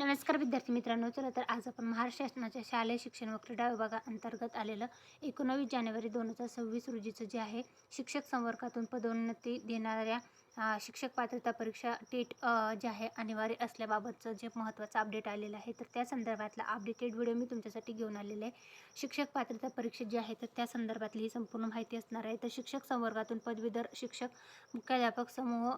नमस्कार विद्यार्थी मित्रांनो, चला तर आज आपण महाराष्ट्र शासनाच्या शालेय शिक्षण व क्रीडा विभागाअंतर्गत आलेलं 19 जानेवारी 2026 रोजीचं जे आहे शिक्षक संवर्गातून पदोन्नती देणाऱ्या शिक्षक पात्रता परीक्षा टेट जे आहे अनिवार्य असल्याबाबतचं जे महत्त्वाचं अपडेट आलेलं आहे, तर त्या संदर्भातला अपडेटेड व्हिडिओ मी तुमच्यासाठी घेऊन आलेले आहे. शिक्षक पात्रता परीक्षा जी आहे तर त्या संदर्भातली ही संपूर्ण माहिती असणार आहे. तर शिक्षक संवर्गातून पदवीधर शिक्षक, मुख्याध्यापक समूह,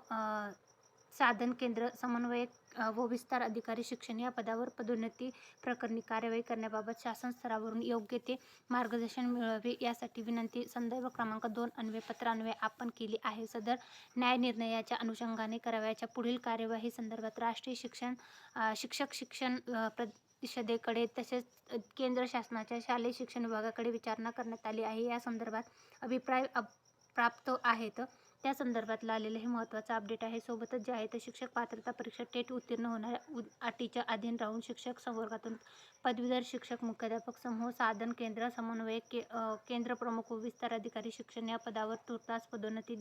साधन केंद्र समन्वयक व विस्तार अधिकारी शिक्षण या पदावर पदोन्नती प्रकरणी कार्यवाही करण्याबाबत शासन स्तरावरून योग्य ते मार्गदर्शन मिळावे यासाठी विनंती संदर्भ क्रमांक 2 अन्वये पत्रान्वये आपण केली आहे. सदर न्याय निर्णयाच्या अनुषंगाने करावयाच्या पुढील कार्यवाही संदर्भात राष्ट्रीय शिक्षक शिक्षण परिषदेकडे तसेच केंद्र शासनाच्या शालेय शिक्षण विभागाकडे विचारणा करण्यात आली आहे. या संदर्भात अभिप्राय प्राप्त आहेत. त्या संदर्भातलं आलेलं हे महत्त्वाचं अपडेट आहे. सोबतच जे आहे ते शिक्षक पात्रता परीक्षा टेट उत्तीर्ण होणाऱ्या अटीच्या अधीन राहून शिक्षक संवर्गातून पदवीधर शिक्षक, मुख्याध्यापक समूह, साधन केंद्र समन्वयक, केंद्र प्रमुख व विस्तार अधिकारी शिक्षण या पदावर तुर्तास पदोन्नती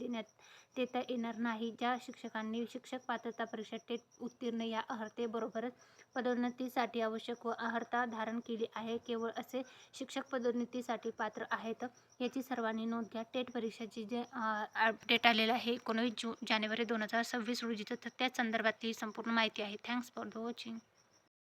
देता येणार नाही. ज्या शिक्षकांनी शिक्षक पात्रता परीक्षा टेट उत्तीर्ण या अर्हतेबरोबरच पदोन्नतीसाठी आवश्यक व अर्हता धारण केली आहे, केवळ असे शिक्षक पदोन्नतीसाठी पात्र आहेत याची सर्वांनी नोंद घ्या. टेट परीक्षेची जे अपडेट आलेलं आहे 19 जानेवारी 2026 रोजीचं, तर त्या संदर्भातली संपूर्ण माहिती आहे. Thanks for the watching.